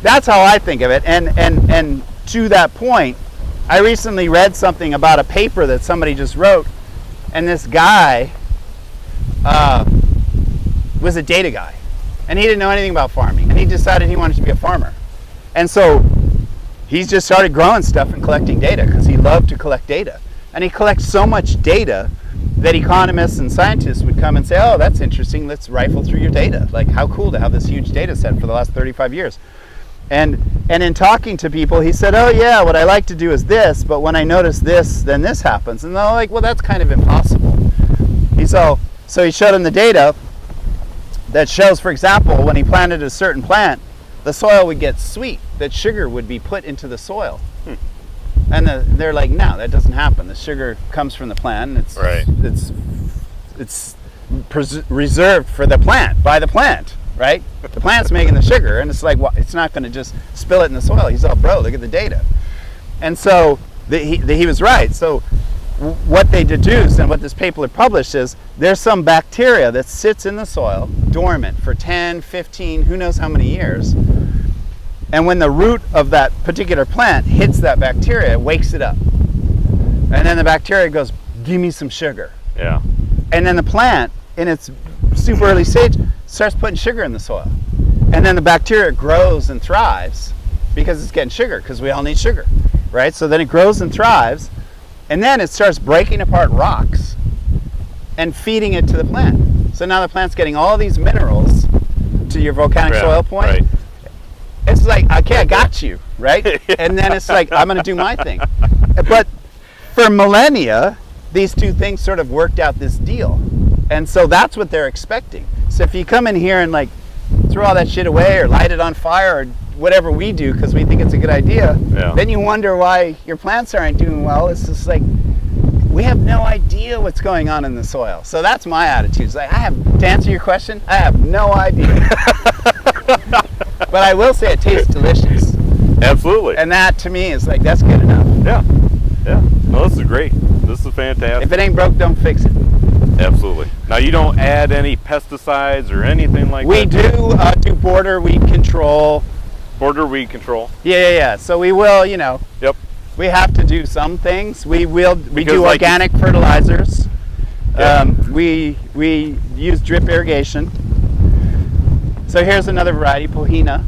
that's how I think of it. And to that point, I recently read something about a paper that somebody just wrote. And this guy was a data guy, and he didn't know anything about farming, and he decided he wanted to be a farmer. And so he just started growing stuff and collecting data because he loved to collect data. And he collects so much data that economists and scientists would come and say, oh, that's interesting, let's rifle through your data. Like, how cool to have this huge data set for the last 35 years. And in talking to people, he said, oh yeah, what I like to do is this, but when I notice this, then this happens. And they're like, well, that's kind of impossible. So he showed them the data that shows, for example, when he planted a certain plant, the soil would get sweet, that sugar would be put into the soil. And they're like, no, that doesn't happen. The sugar comes from the plant, and it's reserved for the plant, by the plant, right? The plant's making the sugar, and it's like, well, it's not going to just spill it in the soil. He's all, bro, look at the data. And so he was right. So what they deduced and what this paper published is there's some bacteria that sits in the soil dormant for 10, 15, who knows how many years. And when the root of that particular plant hits that bacteria, it wakes it up. And then the bacteria goes, give me some sugar. Yeah. And then the plant, in its super early stage, starts putting sugar in the soil. And then the bacteria grows and thrives because it's getting sugar, because we all need sugar, right? So then it grows and thrives, and then it starts breaking apart rocks and feeding it to the plant. So now the plant's getting all these minerals, to your volcanic soil point. Right. It's like, okay, I got you, right? And then it's like, I'm going to do my thing. But for millennia, these two things sort of worked out this deal. And so that's what they're expecting. So if you come in here and like throw all that shit away or light it on fire or whatever we do because we think it's a good idea, then you wonder why your plants aren't doing well. It's just like, we have no idea what's going on in the soil. So that's my attitude. It's like, to answer your question, I have no idea. But I will say it tastes delicious. Absolutely. And that to me is like, that's good enough. Yeah. No, this is great. This is fantastic. If it ain't broke, don't fix it. Absolutely. Now you don't add any pesticides or anything like we that? We do border weed control. Border weed control? Yeah. So we will, Yep. We have to do some things. We Because do like organic fertilizers. Yeah. We use drip irrigation. So here's another variety, Kuleana.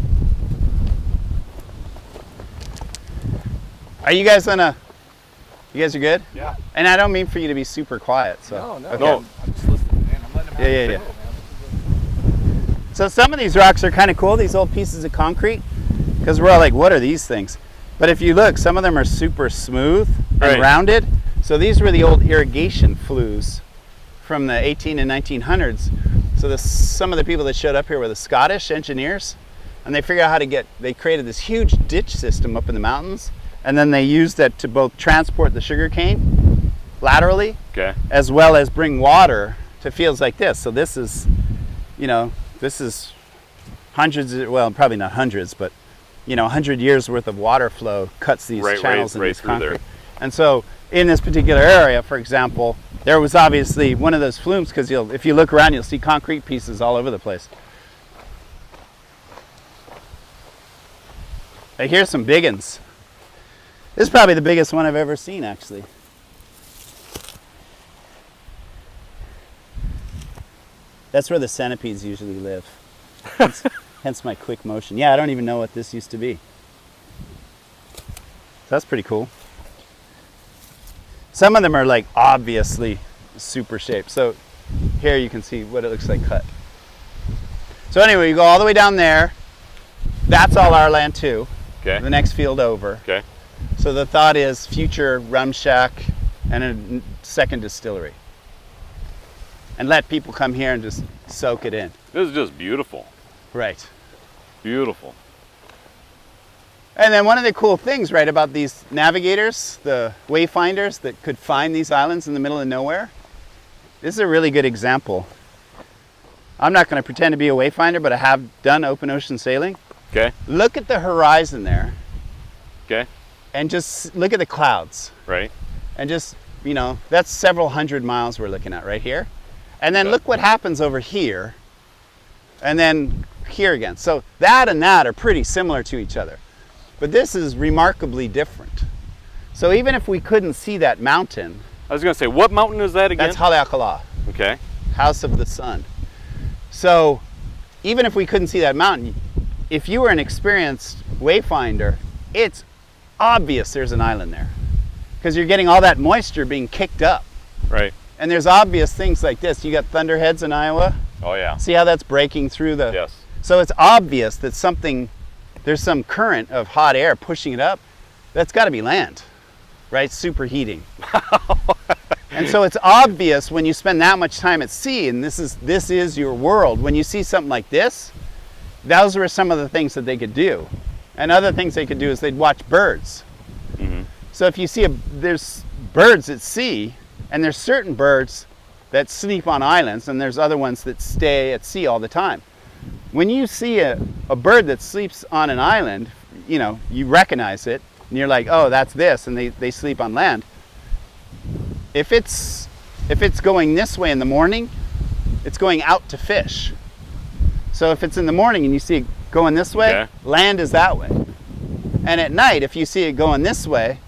Are you guys you guys are good? Yeah. And I don't mean for you to be super quiet. So. No. Okay. No. I'm just listening, man. I'm letting them Yeah. man. So some of these rocks are kind of cool, these old pieces of concrete, because we're all like, what are these things? But if you look, some of them are super smooth and rounded. So these were the old irrigation flues from the 18 and 1900s. So some of the people that showed up here were the Scottish engineers, and they figured out they created this huge ditch system up in the mountains, and then they used it to both transport the sugarcane laterally, as well as bring water to fields like this. So this is, this is hundreds, well, probably not hundreds, but 100 years worth of water flow cuts these channels in this concrete. There. And so in this particular area, for example, there was obviously one of those flumes, because if you look around, you'll see concrete pieces all over the place. Hey, here's some big ones. This is probably the biggest one I've ever seen, actually. That's where the centipedes usually live. Hence my quick motion. Yeah, I don't even know what this used to be. That's pretty cool. Some of them are like obviously super shaped. So here you can see what it looks like cut. So anyway, you go all the way down there. That's all our land too. Okay. The next field over. Okay. So the thought is future rum shack and a second distillery. And let people come here and just soak it in. This is just beautiful. Right. Beautiful. And then one of the cool things, right, about these navigators, the wayfinders that could find these islands in the middle of nowhere, this is a really good example. I'm not going to pretend to be a wayfinder, but I have done open ocean sailing. Okay. Look at the horizon there. Okay. And just look at the clouds. Right. And just, that's several hundred miles we're looking at right here. And then look what happens over here. And then here again. So that and that are pretty similar to each other. But this is remarkably different. So even if we couldn't see that mountain. I was going to say, what mountain is that again? That's Haleakala. Okay. house of the sun. So even if we couldn't see that mountain, if you were an experienced wayfinder, it's obvious there's an island there because you're getting all that moisture being kicked up. Right. And there's obvious things like this. You got thunderheads in Iowa. Oh yeah. See how that's breaking through the... Yes. So it's obvious that there's some current of hot air pushing it up. That's got to be land, right? Superheating. And so it's obvious when you spend that much time at sea, and this is your world. When you see something like this, those were some of the things that they could do. And other things they could do is they'd watch birds. Mm-hmm. So if you see there's birds at sea, and there's certain birds that sleep on islands, and there's other ones that stay at sea all the time. When you see a bird that sleeps on an island, you know, you recognize it, and you're like, oh, that's this, and they sleep on land. If it's going this way in the morning, it's going out to fish. So if it's in the morning and you see it going this way, okay, land is that way. And at night, if you see it going this way,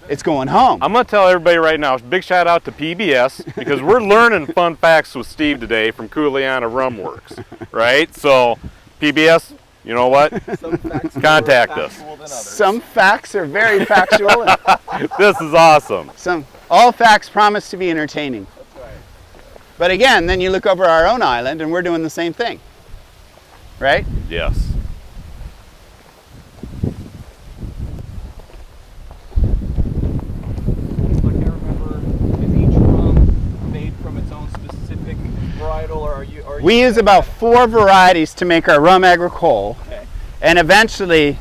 it's going home. I'm going to tell everybody right now, big shout out to PBS, because we're learning fun facts with Steve today from Kuleana Rum Works, right? So, PBS, you know what? Contact us. Some facts are very factual. This is awesome. All facts promise to be entertaining. That's right. But again, then you look over our own island and we're doing the same thing, right? Yes. I can't remember, is each rum made from its own specific varietal, or are you... We use about 4 varieties to make our rum agricole. Okay. And eventually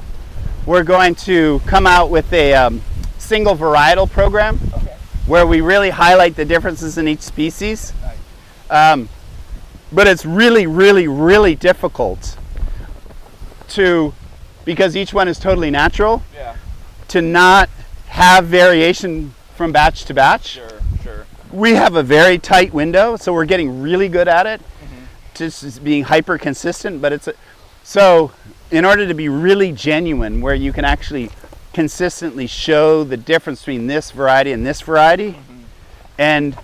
we're going to come out with a single varietal program, Okay. where we really highlight the differences in each species. Nice. But it's really, really, really difficult because each one is totally natural, Yeah. to not have variation from batch to batch. Sure. We have a very tight window, so we're getting really good at it, Mm-hmm. just being hyper consistent. But so in order to be really genuine, where you can actually consistently show the difference between this variety and this variety, Mm-hmm.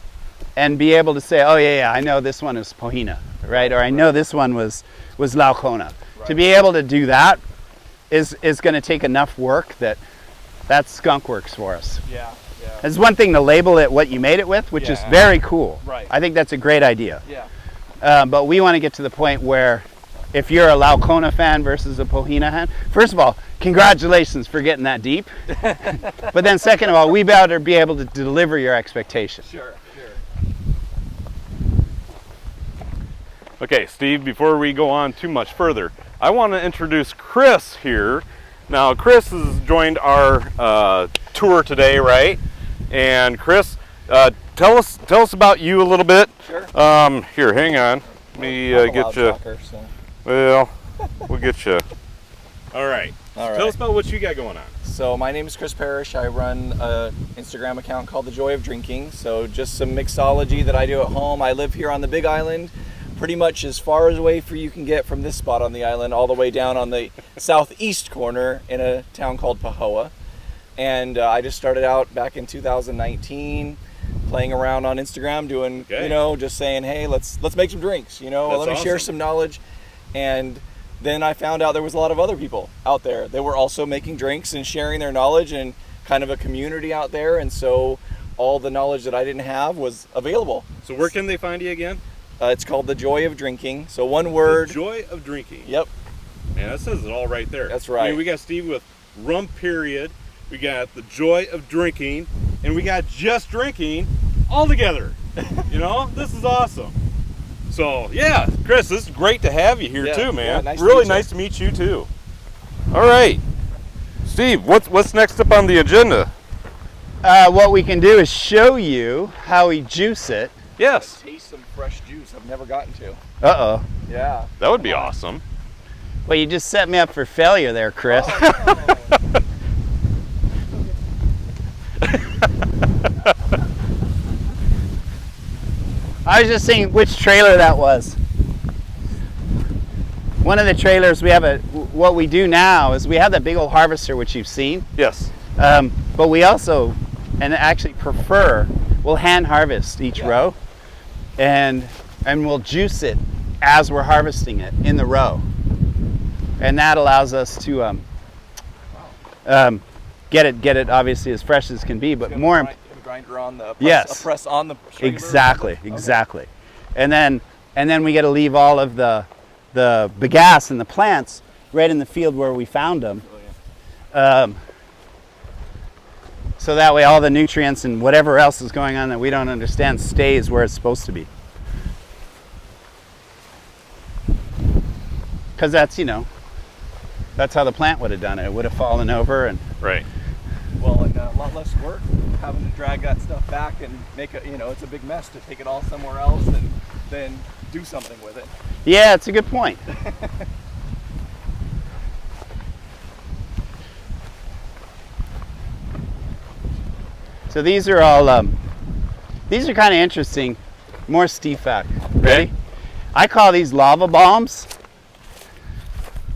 and be able to say, oh yeah, I know this one is Pohina, right? Or I know this one was Laucona. Right. To be able to do that is going to take enough work that's skunk works for us. Yeah. It's one thing to label it what you made it with, which is Yeah. very cool. Right. I think that's a great idea. Yeah. But we want to get to the point where if you're a Laucona fan versus a Pohina fan, first of all, congratulations for getting that deep. But then second of all, we better be able to deliver your expectations. Sure. Okay, Steve, before we go on too much further, I want to introduce Chris here. Now, Chris has joined our tour today, right? And Chris, tell us about you a little bit. Sure. Here, hang on. Let me get you. Well, we'll get you. All right. All right. Tell us about what you got going on. So my name is Chris Parrish. I run an Instagram account called The Joy of Drinking. So just some mixology that I do at home. I live here on the Big Island, pretty much as far away as you can get from this spot on the island, all the way down on the southeast corner in a town called Pahoa. And I just started out back in 2019, playing around on Instagram, doing, Okay. just saying, hey, let's make some drinks, That's let me share awesome. some knowledge. And then I found out there was a lot of other people out there that were also making drinks and sharing their knowledge, and kind of a community out there. And so all the knowledge that I didn't have was available. So where can they find you again? It's called The Joy of Drinking. So one word. The Joy of Drinking. Yep. Man, that says it all right there. That's I right. mean, we got Steve with rum period. We got The Joy of Drinking, and we got just drinking all together. This is awesome. So yeah, Chris, this is great to have you here Yeah, too, man. yeah, nice to really meet you. nice to meet you too. All right, Steve, what's next up on the agenda? What we can do is show you how we juice it. Yes, Taste some fresh juice I've never gotten to. Uh-oh. Yeah. that would be awesome. Well, you just set me up for failure there, Chris. I was just seeing which trailer that was. One of the trailers we have what we do now is we have that big old harvester, which you've seen. Yes. But we also, and actually prefer, we'll hand harvest each row. And and we'll juice it as we're harvesting it in the row. And that allows us to get it obviously as fresh as can be, but more grinder on the press, yes, a press on the trailer. exactly. And then we get to leave all of the bagasse and the plants right in the field where we found them. So that way all the nutrients and whatever else is going on that we don't understand stays where it's supposed to be. Because that's, that's how the plant would have done it. It would have fallen over and... Right. Well, and a lot less work having to drag that stuff back and make it, it's a big mess to take it all somewhere else and then do something with it. Yeah, it's a good point. So these are all, these are kind of interesting, more Stefak. Ready? I call these lava bombs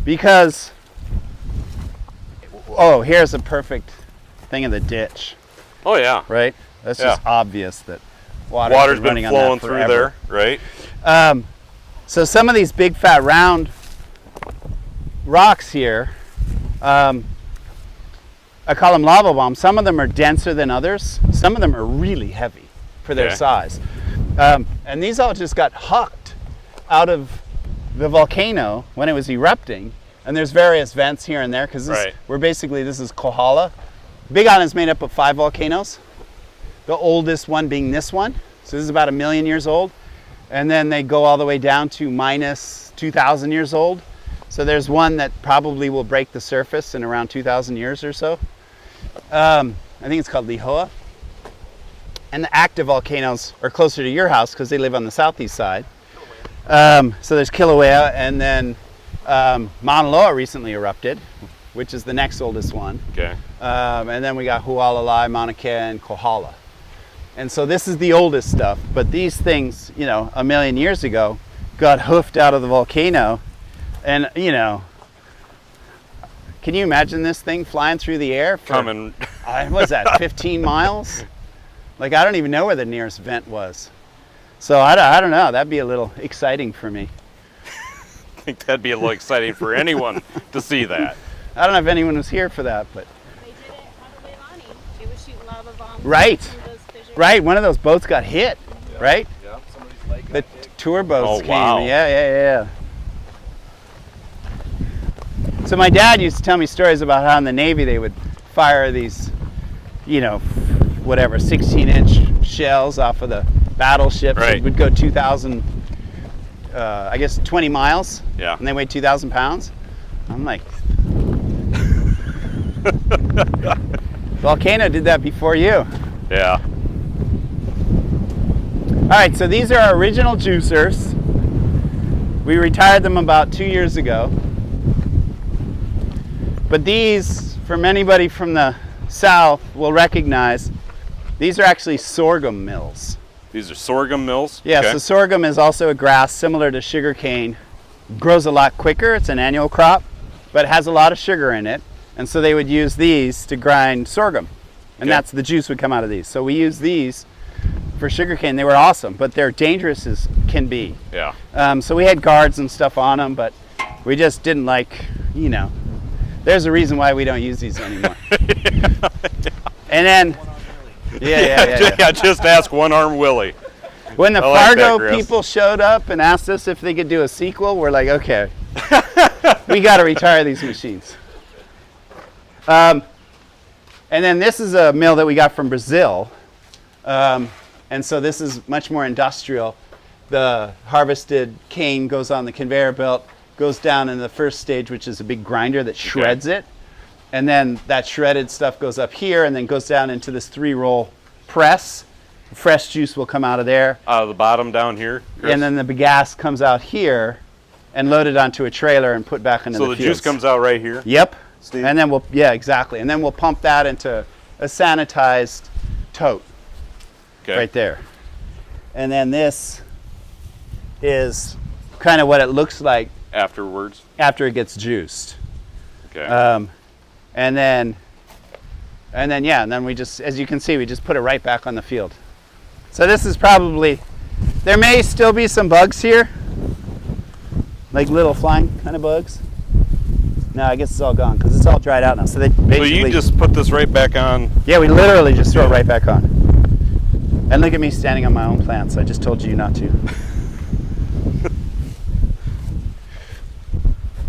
because, oh, here's a perfect thing in the ditch. Oh yeah. Right? That's just obvious that water's been running flowing on that through there, right? So some of these big fat round rocks here, I call them lava bombs. Some of them are denser than others. Some of them are really heavy for their size. And these all just got hucked out of the volcano when it was erupting. And there's various vents here and there because this is Kohala. Big Island's made up of 5 volcanoes. The oldest one being this one. So this is about 1 million years old. And then they go all the way down to minus 2,000 years old. So there's one that probably will break the surface in around 2,000 years or so. I think it's called Lihoa. And the active volcanoes are closer to your house because they live on the southeast side. So there's Kilauea, and then Mauna Loa recently erupted, which is the next oldest one. Okay. And then we got Hualalai, Mauna Kea, and Kohala. And so this is the oldest stuff, but these things, 1 million years ago, got hoofed out of the volcano. And, can you imagine this thing flying through the air? Coming. What was that, 15 miles? Like, I don't even know where the nearest vent was. So I don't know, that'd be a little exciting for me. I think that'd be a little exciting for anyone to see that. I don't know if anyone was here for that, but. They did it on Kuleana. They were shooting lava bombs. Right, one of those boats got hit, right? Yeah, somebody's leg The tour boats came, wow. Yeah. So my dad used to tell me stories about how in the Navy they would fire these, 16-inch shells off of the battleships. Right. It would go 2,000, 20 miles. Yeah. And they weighed 2,000 pounds. I'm like, Volcano did that before you. Yeah. All right, so these are our original juicers. We retired them about 2 years ago. But these, from anybody from the south, will recognize, these are actually sorghum mills. These are sorghum mills? Yeah, Okay. so sorghum is also a grass similar to sugarcane. Grows a lot quicker, it's an annual crop, but it has a lot of sugar in it. And so they would use these to grind sorghum. And that's the juice would come out of these. So we use these for sugarcane. They were awesome, but they're dangerous as can be. Yeah. So we had guards and stuff on them, but we just didn't like, there's a reason why we don't use these anymore. And then, yeah. Just ask One Arm Willie. When the I like that, Fargo Chris. people showed up and asked us if they could do a sequel, we're like, okay, we got to retire these machines. And then this is a mill that we got from Brazil. And so this is much more industrial. The harvested cane goes on the conveyor belt, goes down in the first stage, which is a big grinder that shreds it. And then that shredded stuff goes up here and then goes down into this 3-roll press. Fresh juice will come out of there. Out of the bottom down here, Chris? And then the bagasse comes out here and loaded onto a trailer and put back into the fields. So the juice comes out right here? Yep. Steve? And then exactly. And then we'll pump that into a sanitized tote right there. And then this is kind of what it looks like Afterwards? after it gets juiced. Okay. And then we just, as you can see, we just put it right back on the field. So this There may still be some bugs here, like little flying kind of bugs. No, I guess it's all gone because it's all dried out now. So they basically. So you just put this right back on? Yeah, we literally just throw it right back on. And look at me standing on my own plants. I just told you not to.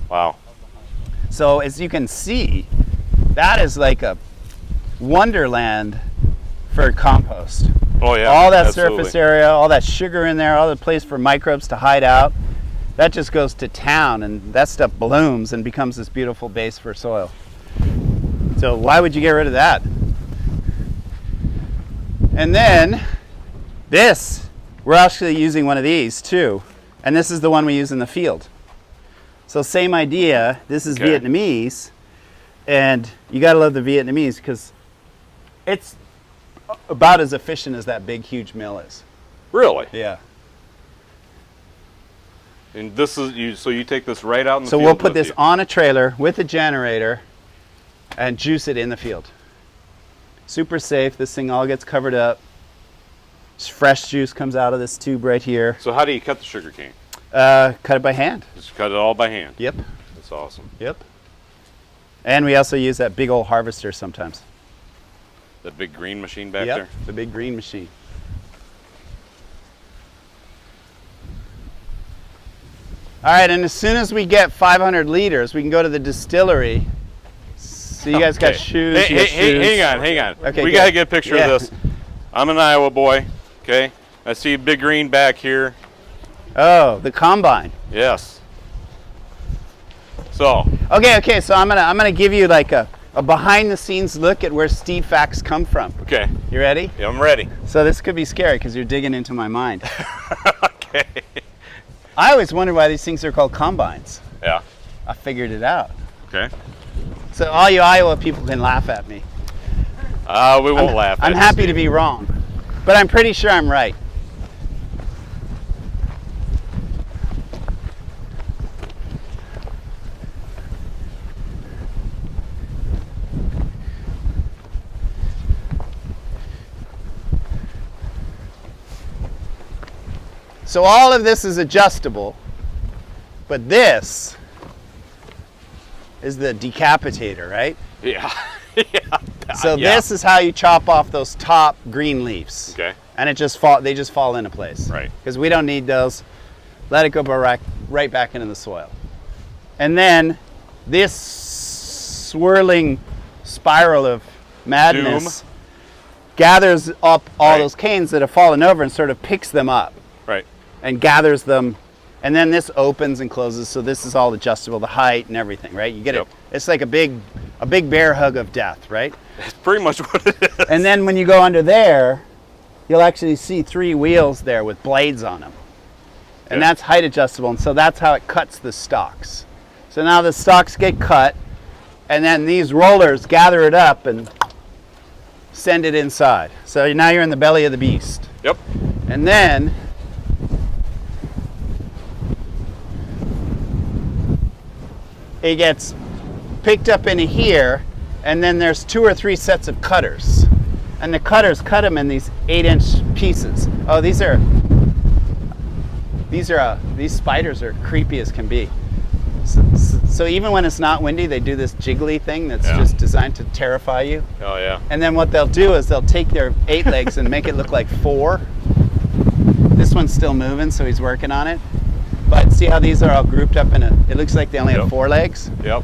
Wow. So as you can see, that is like a wonderland for compost. Oh yeah. All that absolutely. surface area, all that sugar in there, all the place for microbes to hide out, that just goes to town, and that stuff blooms and becomes this beautiful base for soil. So why would you get rid of that? And then this, we're actually using one of these too, and this is the one we use in the field. So same idea, this is Okay. Vietnamese, and you gotta love the Vietnamese because it's about as efficient as that big, huge mill is. Really? Yeah. And this is you. So you take this right out in the So field we'll put with this you. on a trailer with a generator and juice it in the field. Super safe. This thing all gets covered up. Fresh juice comes out of this tube right here. So how do you cut the sugar cane? Cut it by hand. Just cut it all by hand. Yep. That's awesome. Yep. And we also use that big old harvester sometimes. That big green machine back Yep, there. the big green machine. All right, and as soon as we get 500 liters, we can go to the distillery. So you guys got Okay. shoes. Hey, you got hey, shoes. hang on. Okay, we good. got to get a picture Yeah. of this. I'm an Iowa boy. Okay. I see big green back here. Oh, the combine. Yes. So. Okay. So I'm gonna give you like a behind the scenes look at where Steve facts come from. Okay. You ready? Yeah, I'm ready. So this could be scary because you're digging into my mind. Okay. I always wondered why these things are called combines. Yeah. I figured it out. Okay. So all you Iowa people can laugh at me. We won't laugh. I'm happy to be wrong, but I'm pretty sure I'm right. So all of this is adjustable, but this is the decapitator, right? Yeah. Yeah. So Yeah. this is how you chop off those top green leaves. Okay. And they just fall into place. Right. Because we don't need those. Let it go right back into the soil. And then this swirling spiral of madness gathers up all Right. those canes that have fallen over and sort of picks them up Right. and gathers them. And then this opens and closes, so this is all adjustable, the height and everything, right? You get Yep. it. It's like a big bear hug of death, right? That's pretty much what it is. And then when you go under there, you'll actually see 3 wheels there with blades on them. And Yeah. that's height adjustable, and so that's how it cuts the stalks. So now the stalks get cut, and then these rollers gather it up and send it inside. So now you're in the belly of the beast. Yep. And then it gets picked up into here, and then there's 2 or 3 sets of cutters. And the cutters cut them in these 8-inch pieces. Oh, these spiders are creepy as can be. So even when it's not windy, they do this jiggly thing that's Yeah. just designed to terrify you. Oh yeah. And then what they'll do is they'll take their 8 legs and make it look like 4. This one's still moving, so he's working on it. But see how these are all grouped up in it looks like they only have Yep. 4 legs? Yep.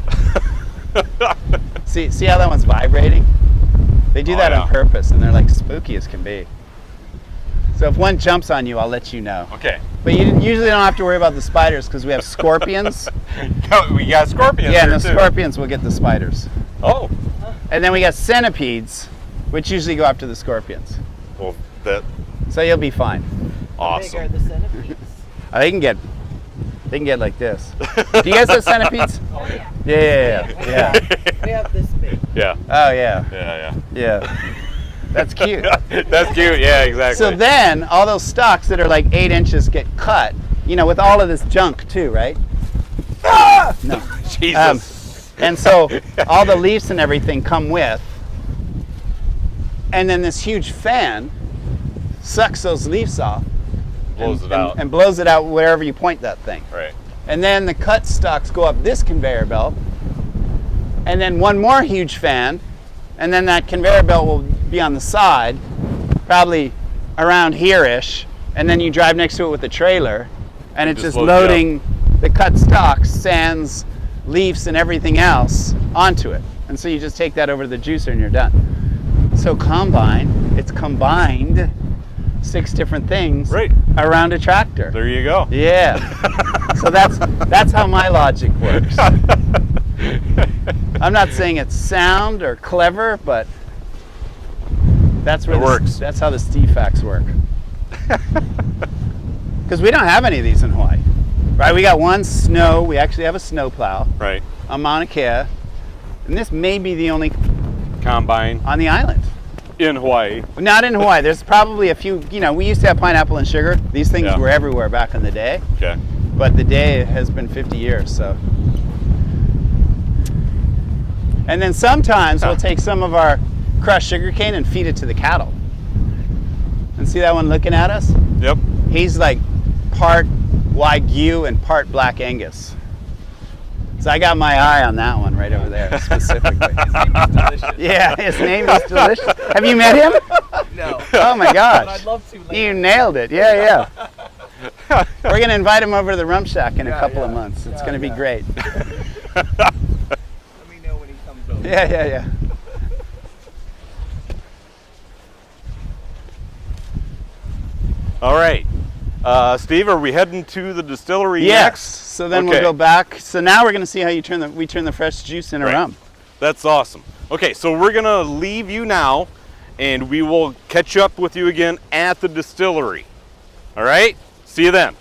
See how that one's vibrating? They do Oh, that yeah. on purpose, and they're like spooky as can be. So if one jumps on you, I'll let you know. Okay. But you usually don't have to worry about the spiders because we have scorpions. We got scorpions. Yeah, and here the too. scorpions will get the spiders. Oh. And then we got centipedes, which usually go after the scorpions. Well, that So you'll be fine. awesome. the centipedes. They can get like this. Do you guys have centipedes? Oh yeah. Yeah. We have this big. Yeah. Oh yeah. Yeah. That's cute. That's cute. Yeah, exactly. So then all those stalks that are like 8 inches get cut, with all of this junk too, right? Ah! No. Jesus. And so all the leaves and everything come with, and then this huge fan sucks those leaves off Blows it out. And blows it out wherever you point that thing. Right. And then the cut stalks go up this conveyor belt, and then one more huge fan, and then that conveyor belt will be on the side, probably around here-ish, and then you drive next to it with the trailer, and it's just loading the cut stalks, sands, leaves, and everything else onto it. And so you just take that over to the juicer and you're done. So combine, it's combined 6 different things around a tractor. There you go. Yeah. So that's how my logic works. I'm not saying it's sound or clever, but that's where that's how the Stefax work. Because we don't have any of these in Hawaii, right? We got one snow. We actually have a snow plow, right, on Mauna Kea, and this may be the only combine on the island. In Hawaii. Not in Hawaii. There's probably a few. You know, we used to have pineapple and sugar. These things were everywhere back in the day. Okay. But the day has been 50 years, so. And then sometimes we'll take some of our crushed sugarcane and feed it to the cattle. And see that one looking at us? Yep. He's like part Wagyu and part Black Angus. So I got my eye on that one right over there specifically. His name is delicious. Yeah, his name is delicious. Have you met him? No. Oh my gosh. But I'd love to later. You nailed it. Yeah, yeah. We're going to invite him over to the Rump Shack in a couple of months. It's going to be great. Let me know when he comes over. Yeah, yeah, yeah. All right. Steve, are we heading to the distillery Yes. next? So then we'll go back. So now we're going to see how you turn the fresh juice into rum. That's awesome. Okay, so we're going to leave you now, and we will catch up with you again at the distillery. All right? See you then.